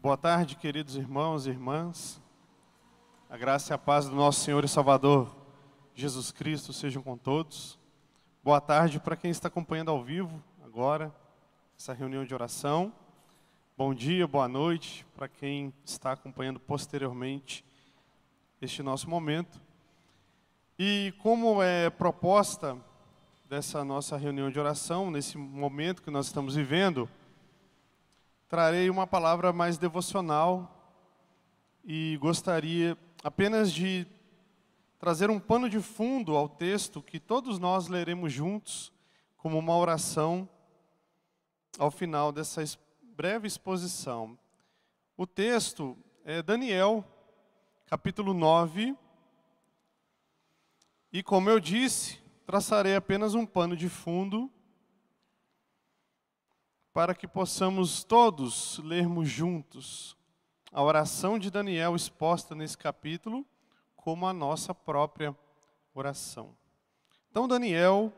Boa tarde, queridos irmãos e irmãs. A graça e a paz do nosso Senhor e Salvador Jesus Cristo sejam com todos. Boa tarde para quem está acompanhando ao vivo agora, essa reunião de oração. Bom dia, boa noite para quem está acompanhando posteriormente este nosso momento. E como é proposta dessa nossa reunião de oração, nesse momento que nós estamos vivendo, trarei uma palavra mais devocional e gostaria apenas de trazer um pano de fundo ao texto que todos nós leremos juntos como uma oração ao final dessa breve exposição. O texto é Daniel, capítulo 9, e como eu disse, traçarei apenas um pano de fundo para que possamos todos lermos juntos a oração de Daniel exposta nesse capítulo, como a nossa própria oração. Então, Daniel,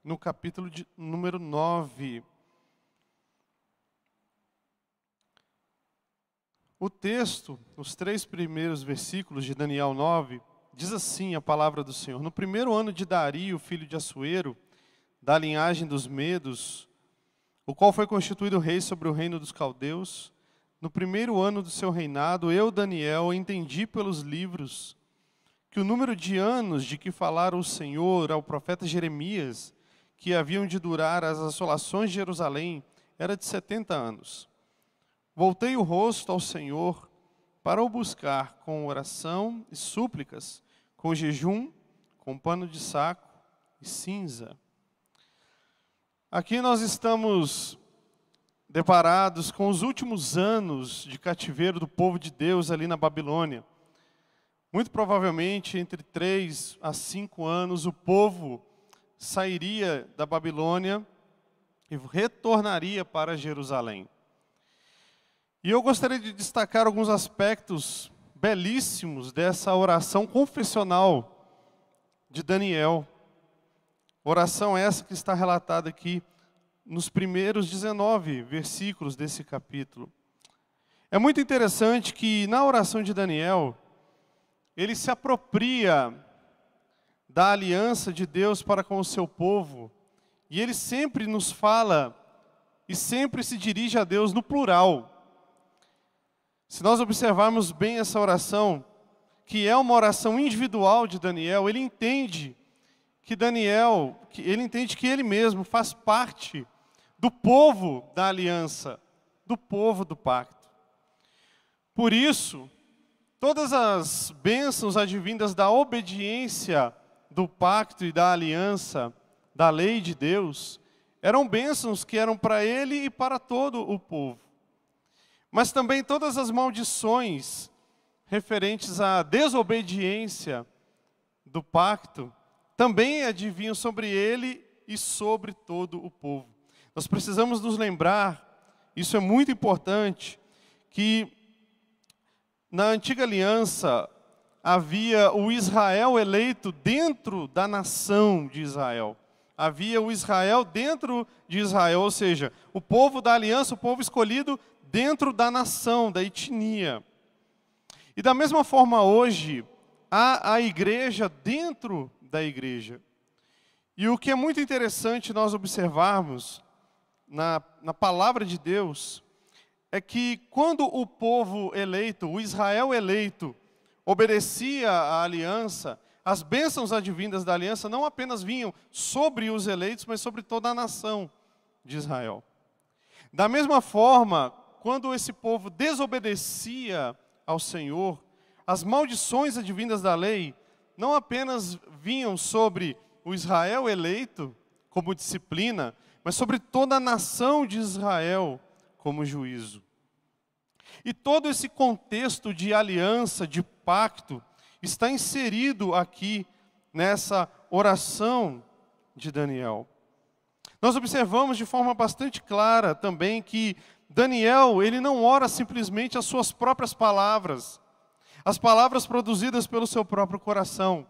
no capítulo número 9. O texto, os 3 primeiros versículos de Daniel 9, diz assim a palavra do Senhor: No primeiro ano de Dario, filho de Assuero, da linhagem dos Medos, o qual foi constituído rei sobre o reino dos caldeus, no primeiro ano do seu reinado, eu, Daniel, entendi pelos livros que o número de anos de que falara o Senhor ao profeta Jeremias, que haviam de durar as assolações de Jerusalém, era de 70 anos. Voltei o rosto ao Senhor para o buscar com oração e súplicas, com jejum, com pano de saco e cinza. Aqui nós estamos deparados com os últimos anos de cativeiro do povo de Deus ali na Babilônia. Muito provavelmente, entre 3 a 5 anos, o povo sairia da Babilônia e retornaria para Jerusalém. E eu gostaria de destacar alguns aspectos belíssimos dessa oração confessional de Daniel. Oração essa que está relatada aqui nos primeiros 19 versículos desse capítulo. É muito interessante que na oração de Daniel, ele se apropria da aliança de Deus para com o seu povo, e ele sempre nos fala e sempre se dirige a Deus no plural. Se nós observarmos bem essa oração, que é uma oração individual de Daniel, ele entende que ele mesmo faz parte do povo da aliança, do povo do pacto. Por isso, todas as bênçãos advindas da obediência do pacto e da aliança, da lei de Deus, eram bênçãos que eram para ele e para todo o povo. Mas também todas as maldições referentes à desobediência do pacto também adivinham sobre ele e sobre todo o povo. Nós precisamos nos lembrar, isso é muito importante, que na antiga aliança havia o Israel eleito dentro da nação de Israel. Havia o Israel dentro de Israel, ou seja, o povo da aliança, o povo escolhido dentro da nação, da etnia. E da mesma forma hoje, há a igreja dentro da igreja. E o que é muito interessante nós observarmos na palavra de Deus, é que quando o povo eleito, o Israel eleito, obedecia à aliança, as bênçãos advindas da aliança não apenas vinham sobre os eleitos, mas sobre toda a nação de Israel. Da mesma forma, quando esse povo desobedecia ao Senhor, as maldições advindas da lei não apenas vinham sobre o Israel eleito como disciplina, mas sobre toda a nação de Israel como juízo. E todo esse contexto de aliança, de pacto, está inserido aqui nessa oração de Daniel. Nós observamos de forma bastante clara também que Daniel, ele não ora simplesmente as suas próprias palavras, as palavras produzidas pelo seu próprio coração.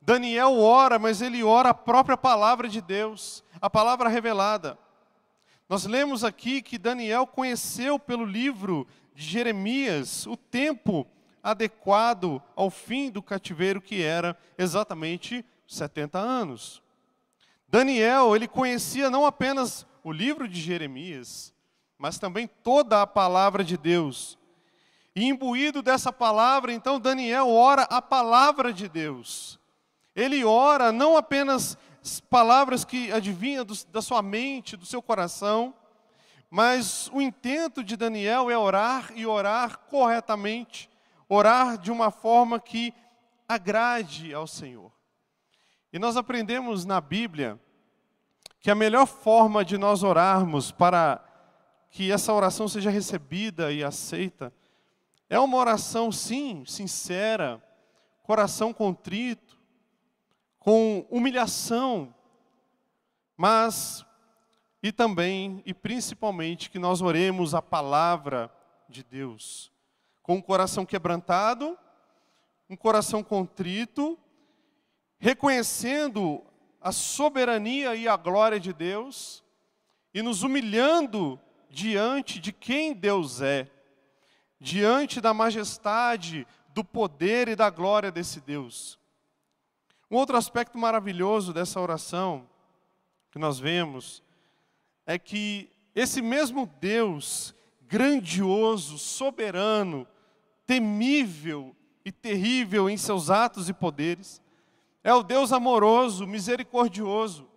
Daniel ora, mas ele ora a própria palavra de Deus, a palavra revelada. Nós lemos aqui que Daniel conheceu pelo livro de Jeremias o tempo adequado ao fim do cativeiro, que era exatamente 70 anos. Daniel, ele conhecia não apenas o livro de Jeremias, mas também toda a palavra de Deus. E imbuído dessa palavra, então Daniel ora a palavra de Deus. Ele ora não apenas palavras que adivinham da sua mente, do seu coração, mas o intento de Daniel é orar e orar corretamente, orar de uma forma que agrade ao Senhor. E nós aprendemos na Bíblia que a melhor forma de nós orarmos para que essa oração seja recebida e aceita é uma oração, sim, sincera, coração contrito, com humilhação, mas e também e principalmente que nós oremos a palavra de Deus, com um coração quebrantado, um coração contrito, reconhecendo a soberania e a glória de Deus e nos humilhando diante de quem Deus é, diante da majestade, do poder e da glória desse Deus. Um outro aspecto maravilhoso dessa oração que nós vemos é que esse mesmo Deus grandioso, soberano, temível e terrível em seus atos e poderes, é o Deus amoroso, misericordioso,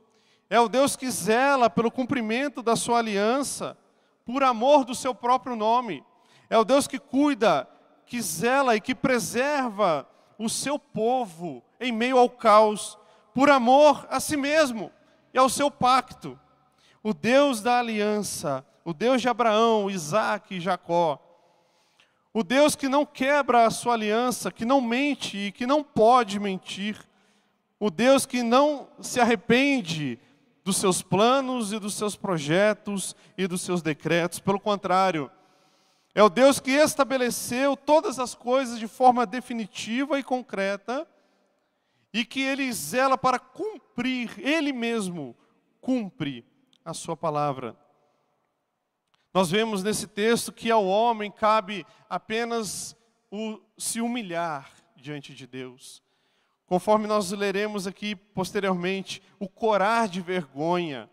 é o Deus que zela pelo cumprimento da sua aliança, por amor do seu próprio nome, é o Deus que cuida, que zela e que preserva o seu povo em meio ao caos, por amor a si mesmo e ao seu pacto. O Deus da aliança, o Deus de Abraão, Isaque e Jacó, o Deus que não quebra a sua aliança, que não mente e que não pode mentir, o Deus que não se arrepende dos seus planos e dos seus projetos e dos seus decretos, pelo contrário, é o Deus que estabeleceu todas as coisas de forma definitiva e concreta e que Ele zela para cumprir, Ele mesmo cumpre a sua palavra. Nós vemos nesse texto que ao homem cabe apenas se humilhar diante de Deus. Conforme nós leremos aqui posteriormente, o corar de vergonha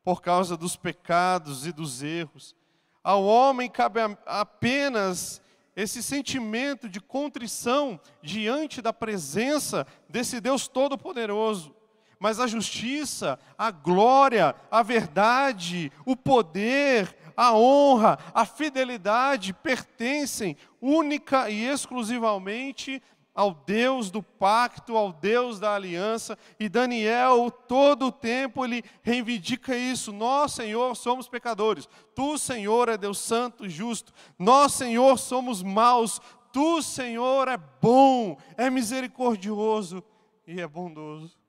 por causa dos pecados e dos erros. Ao homem cabe apenas esse sentimento de contrição diante da presença desse Deus Todo-Poderoso. Mas a justiça, a glória, a verdade, o poder, a honra, a fidelidade pertencem única e exclusivamente ao Deus do pacto, ao Deus da aliança. E Daniel, todo o tempo, ele reivindica isso. Nós, Senhor, somos pecadores. Tu, Senhor, é Deus santo e justo. Nós, Senhor, somos maus. Tu, Senhor, é bom, é misericordioso e é bondoso.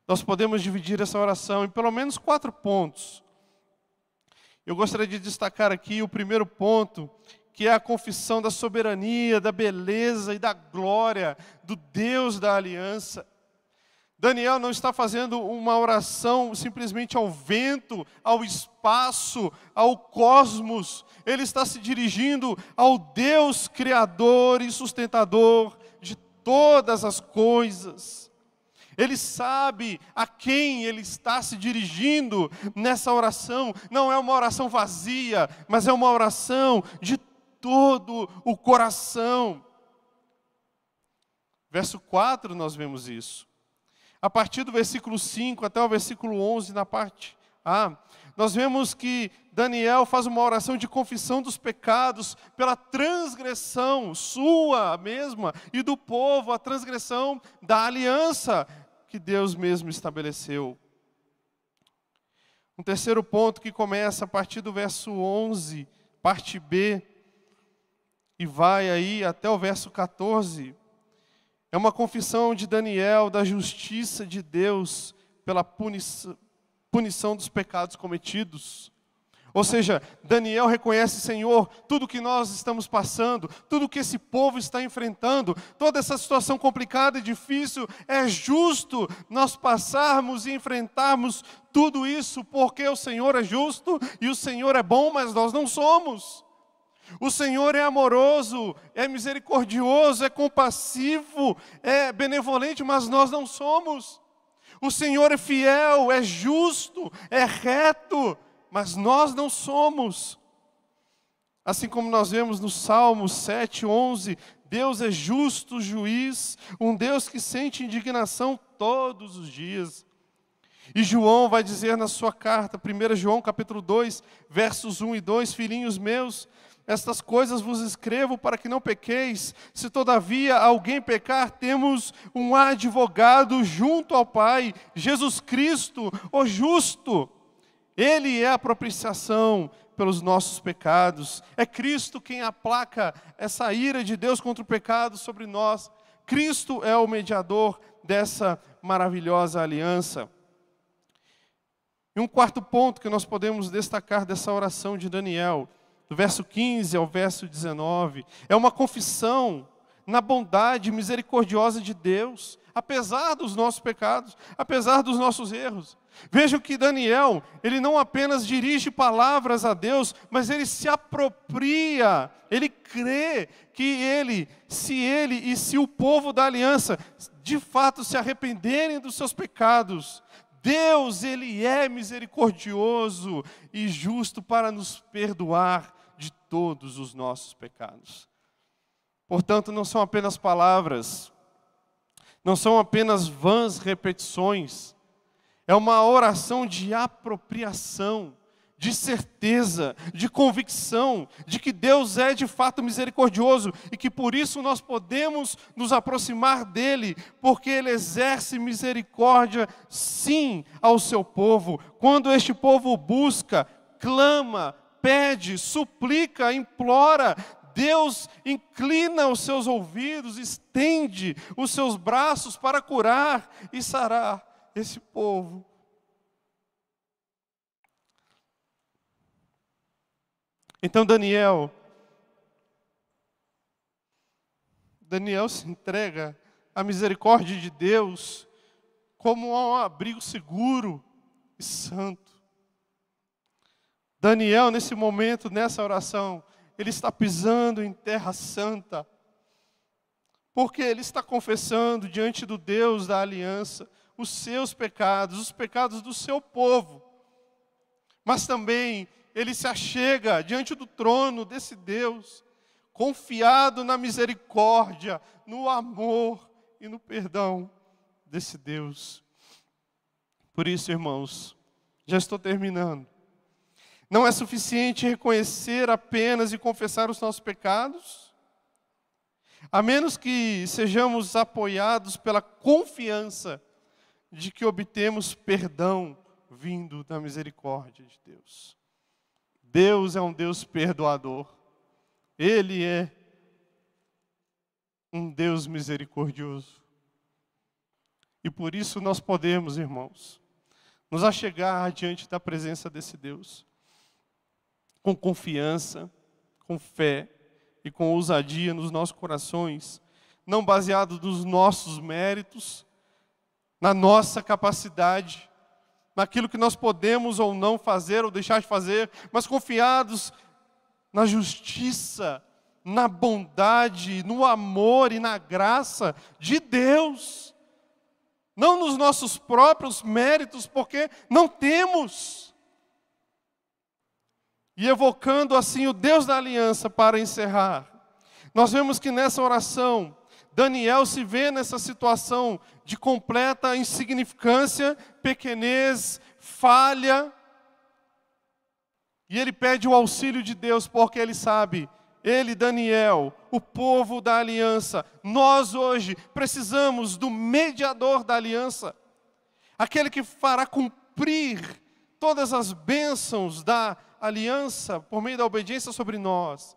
Nós podemos dividir essa oração em pelo menos 4 pontos. Eu gostaria de destacar aqui o primeiro ponto, que é a confissão da soberania, da beleza e da glória do Deus da aliança. Daniel não está fazendo uma oração simplesmente ao vento, ao espaço, ao cosmos. Ele está se dirigindo ao Deus criador e sustentador de todas as coisas. Ele sabe a quem ele está se dirigindo nessa oração. Não é uma oração vazia, mas é uma oração de todo o coração. Verso 4 nós vemos isso. A partir do versículo 5 até o versículo 11, na parte A, nós vemos que Daniel faz uma oração de confissão dos pecados pela transgressão sua mesma e do povo, a transgressão da aliança que Deus mesmo estabeleceu. Um terceiro ponto que começa a partir do verso 11, parte B, e vai aí até o verso 14, é uma confissão de Daniel da justiça de Deus pela punição dos pecados cometidos. Ou seja, Daniel reconhece, Senhor, tudo que nós estamos passando, tudo que esse povo está enfrentando, toda essa situação complicada e difícil, é justo nós passarmos e enfrentarmos tudo isso, porque o Senhor é justo e o Senhor é bom, mas nós não somos. O Senhor é amoroso, é misericordioso, é compassivo, é benevolente, mas nós não somos. O Senhor é fiel, é justo, é reto, mas nós não somos. Assim como nós vemos no Salmo 7:11, Deus é justo juiz, um Deus que sente indignação todos os dias. E João vai dizer na sua carta, 1 João capítulo 2, versos 1 e 2, filhinhos meus, estas coisas vos escrevo para que não pequeis. Se todavia alguém pecar, temos um advogado junto ao Pai, Jesus Cristo, o justo. Ele é a propiciação pelos nossos pecados. É Cristo quem aplaca essa ira de Deus contra o pecado sobre nós. Cristo é o mediador dessa maravilhosa aliança. E um quarto ponto que nós podemos destacar dessa oração de Daniel, do verso 15 ao verso 19, é uma confissão na bondade misericordiosa de Deus, apesar dos nossos pecados, apesar dos nossos erros. Vejam que Daniel, ele não apenas dirige palavras a Deus, mas ele se apropria, ele crê que se o povo da aliança de fato se arrependerem dos seus pecados, Deus, ele é misericordioso e justo para nos perdoar de todos os nossos pecados. Portanto, não são apenas palavras, não são apenas vãs repetições, é uma oração de apropriação, de certeza, de convicção, de que Deus é de fato misericordioso e que por isso nós podemos nos aproximar dEle, porque Ele exerce misericórdia, sim, ao seu povo. Quando este povo busca, clama, pede, suplica, implora, Deus inclina os seus ouvidos, estende os seus braços para curar e sarar esse povo. Então Daniel se entrega à misericórdia de Deus como a um abrigo seguro e santo. Daniel, nesse momento, nessa oração, ele está pisando em terra santa, porque ele está confessando diante do Deus da aliança os seus pecados, os pecados do seu povo, mas também ele se achega diante do trono desse Deus, confiado na misericórdia, no amor e no perdão desse Deus. Por isso, irmãos, já estou terminando. Não é suficiente reconhecer apenas e confessar os nossos pecados, a menos que sejamos apoiados pela confiança de que obtemos perdão vindo da misericórdia de Deus. Deus é um Deus perdoador. Ele é um Deus misericordioso. E por isso nós podemos, irmãos, nos achegar diante da presença desse Deus, com confiança, com fé e com ousadia nos nossos corações, não baseado nos nossos méritos, na nossa capacidade, naquilo que nós podemos ou não fazer ou deixar de fazer, mas confiados na justiça, na bondade, no amor e na graça de Deus. Não nos nossos próprios méritos, porque não temos. E evocando assim o Deus da aliança para encerrar, nós vemos que nessa oração, Daniel se vê nessa situação de completa insignificância, pequenez, falha. E ele pede o auxílio de Deus, porque ele sabe, ele, Daniel, o povo da aliança, nós hoje precisamos do mediador da aliança, aquele que fará cumprir todas as bênçãos da aliança por meio da obediência sobre nós.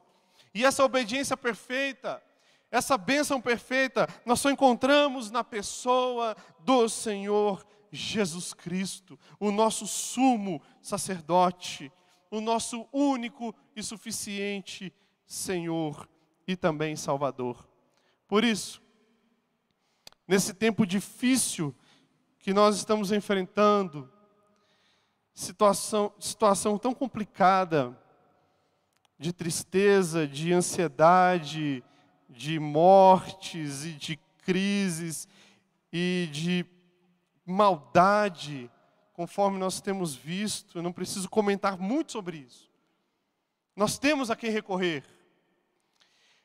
E essa obediência perfeita, essa bênção perfeita, nós só encontramos na pessoa do Senhor Jesus Cristo, o nosso sumo sacerdote, o nosso único e suficiente Senhor e também Salvador. Por isso, nesse tempo difícil que nós estamos enfrentando, situação tão complicada, de tristeza, de ansiedade, de mortes e de crises e de maldade, conforme nós temos visto, eu não preciso comentar muito sobre isso. Nós temos a quem recorrer.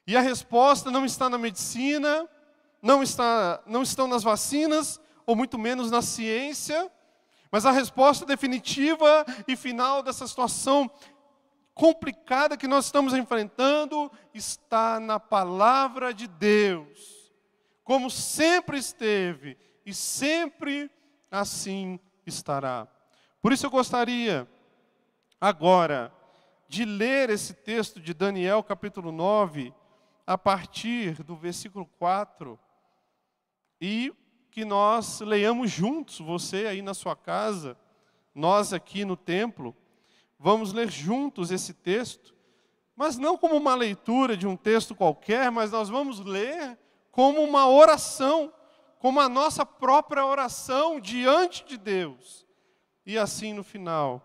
E a resposta não está na medicina, não estão nas vacinas, ou muito menos na ciência, mas a resposta definitiva e final dessa situação complicada que nós estamos enfrentando está na palavra de Deus, como sempre esteve e sempre assim estará. Por isso eu gostaria agora de ler esse texto de Daniel capítulo 9, a partir do versículo 4, e que nós leiamos juntos, você aí na sua casa, nós aqui no templo, vamos ler juntos esse texto, mas não como uma leitura de um texto qualquer, mas nós vamos ler como uma oração, como a nossa própria oração diante de Deus. E assim no final,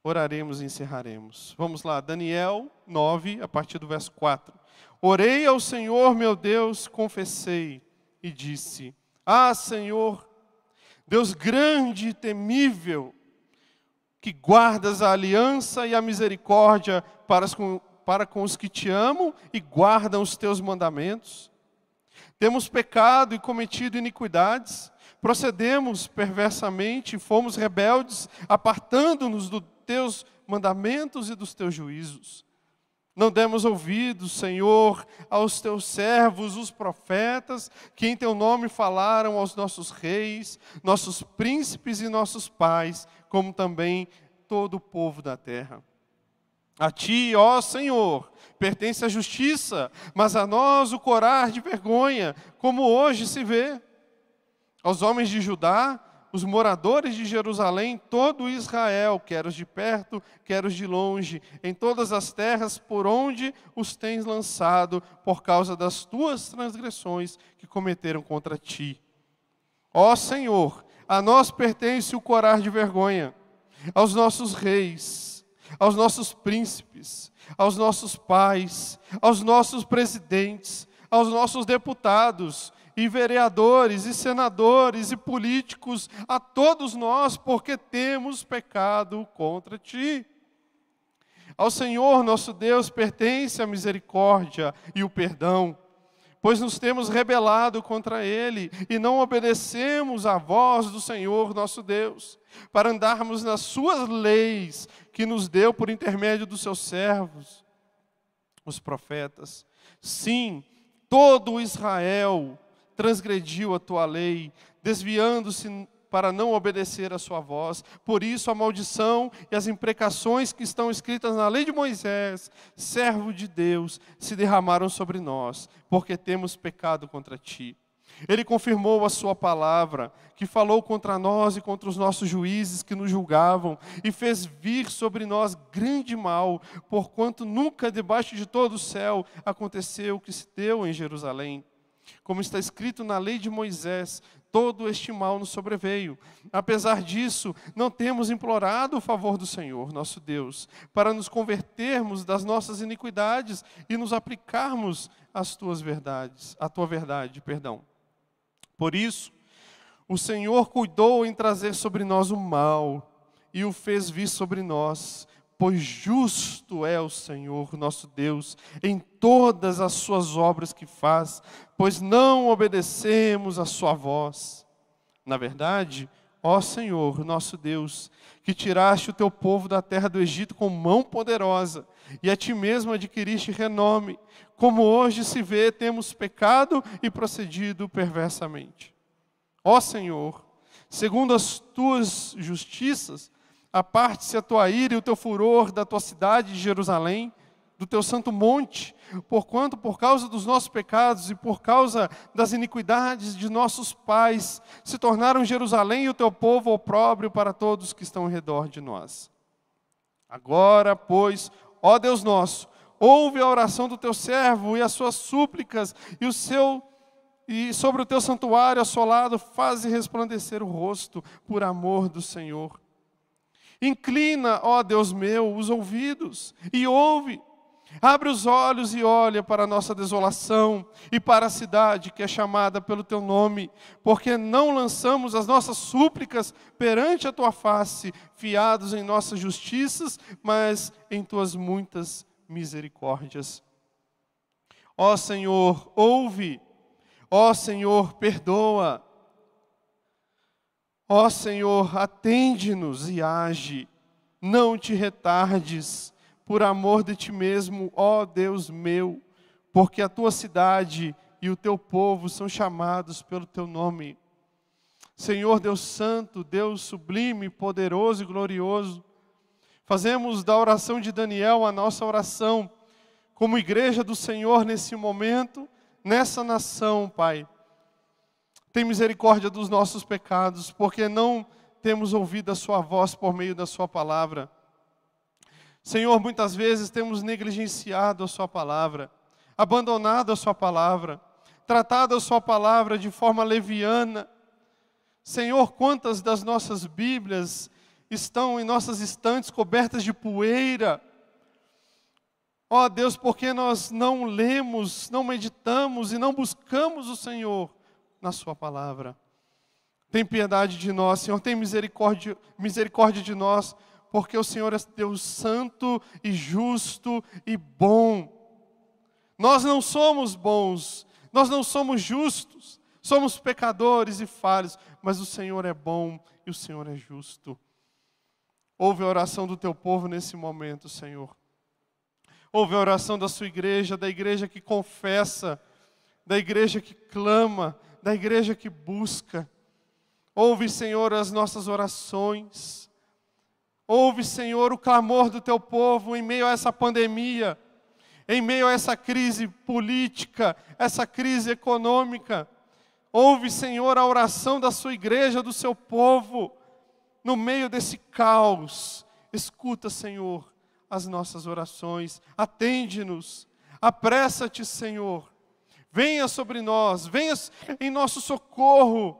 oraremos e encerraremos. Vamos lá, Daniel 9, a partir do verso 4. Orei ao Senhor, meu Deus, confessei e disse: Ah, Senhor, Deus grande e temível, que guardas a aliança e a misericórdia para com os que te amam e guardam os teus mandamentos. Temos pecado e cometido iniquidades, procedemos perversamente e fomos rebeldes, apartando-nos dos teus mandamentos e dos teus juízos. Não demos ouvidos, Senhor, aos teus servos, os profetas, que em teu nome falaram aos nossos reis, nossos príncipes e nossos pais, como também todo o povo da terra. A ti, ó Senhor, pertence a justiça, mas a nós o corar de vergonha, como hoje se vê. Aos homens de Judá, os moradores de Jerusalém, todo Israel, quer os de perto, quer os de longe, em todas as terras por onde os tens lançado, por causa das tuas transgressões que cometeram contra ti. Ó Senhor, a nós pertence o corar de vergonha, aos nossos reis, aos nossos príncipes, aos nossos pais, aos nossos presidentes, aos nossos deputados, e vereadores, e senadores, e políticos, a todos nós, porque temos pecado contra ti. Ao Senhor nosso Deus pertence a misericórdia e o perdão, pois nos temos rebelado contra Ele, e não obedecemos à voz do Senhor nosso Deus, para andarmos nas suas leis, que nos deu por intermédio dos seus servos, os profetas. Sim, todo Israel transgrediu a tua lei, desviando-se para não obedecer a sua voz. Por isso a maldição e as imprecações que estão escritas na lei de Moisés, servo de Deus, se derramaram sobre nós, porque temos pecado contra ti. Ele confirmou a sua palavra, que falou contra nós e contra os nossos juízes que nos julgavam, e fez vir sobre nós grande mal, porquanto nunca debaixo de todo o céu aconteceu o que se deu em Jerusalém. Como está escrito na lei de Moisés, todo este mal nos sobreveio. Apesar disso, não temos implorado o favor do Senhor, nosso Deus, para nos convertermos das nossas iniquidades e nos aplicarmos às tuas verdades, à tua verdade, perdão. Por isso, o Senhor cuidou em trazer sobre nós o mal e o fez vir sobre nós, pois justo é o Senhor, nosso Deus, em todas as suas obras que faz, pois não obedecemos a sua voz. Na verdade, ó Senhor, nosso Deus, que tiraste o teu povo da terra do Egito com mão poderosa, e a ti mesmo adquiriste renome, como hoje se vê, temos pecado e procedido perversamente. Ó Senhor, segundo as tuas justiças, aparte-se a tua ira e o teu furor da tua cidade de Jerusalém, do teu santo monte, porquanto, por causa dos nossos pecados e por causa das iniquidades de nossos pais, se tornaram Jerusalém e o teu povo opróbrio para todos que estão ao redor de nós. Agora, pois, ó Deus nosso, ouve a oração do teu servo e as suas súplicas, e sobre o teu santuário assolado, faze resplandecer o rosto, por amor do Senhor. Inclina, ó Deus meu, os ouvidos e ouve. Abre os olhos e olha para a nossa desolação e para a cidade que é chamada pelo teu nome, porque não lançamos as nossas súplicas perante a tua face, fiados em nossas justiças, mas em tuas muitas misericórdias. Ó Senhor, ouve. Ó Senhor, perdoa. Ó Senhor, atende-nos e age. Não te retardes. Por amor de ti mesmo, ó Deus meu, porque a tua cidade e o teu povo são chamados pelo teu nome. Senhor Deus Santo, Deus sublime, poderoso e glorioso, fazemos da oração de Daniel a nossa oração, como igreja do Senhor nesse momento, nessa nação, Pai. Tem misericórdia dos nossos pecados, porque não temos ouvido a sua voz por meio da sua palavra. Senhor, muitas vezes temos negligenciado a sua palavra, abandonado a sua palavra, tratado a sua palavra de forma leviana. Senhor, quantas das nossas Bíblias estão em nossas estantes cobertas de poeira? Ó Deus, porque nós não lemos, não meditamos e não buscamos o Senhor na sua palavra. Tem piedade de nós, Senhor, tem misericórdia de nós, porque o Senhor é Deus santo e justo e bom. Nós não somos bons, nós não somos justos, somos pecadores e falhos, mas o Senhor é bom e o Senhor é justo. Ouve a oração do teu povo nesse momento, Senhor. Ouve a oração da sua igreja, da igreja que confessa, da igreja que clama, da igreja que busca. Ouve, Senhor, as nossas orações. Ouve, Senhor, o clamor do teu povo em meio a essa pandemia, em meio a essa crise política, essa crise econômica. Ouve, Senhor, a oração da sua igreja, do seu povo, no meio desse caos. Escuta, Senhor, as nossas orações, atende-nos, apressa-te, Senhor. Venha sobre nós, venha em nosso socorro.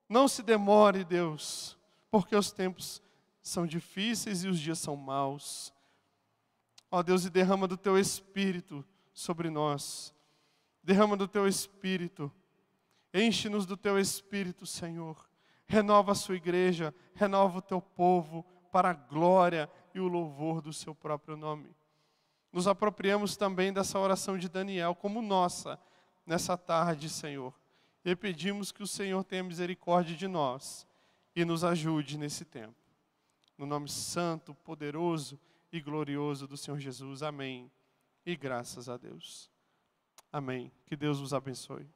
Não se demore, Deus, porque os tempos são difíceis e os dias são maus. Ó Deus, e derrama do teu Espírito sobre nós. Derrama do teu Espírito. Enche-nos do teu Espírito, Senhor. Renova a sua igreja, renova o teu povo para a glória e o louvor do seu próprio nome. Nos apropriamos também dessa oração de Daniel como nossa, nessa tarde, Senhor. E pedimos que o Senhor tenha misericórdia de nós e nos ajude nesse tempo. No nome santo, poderoso e glorioso do Senhor Jesus. Amém. E graças a Deus. Amém. Que Deus vos abençoe.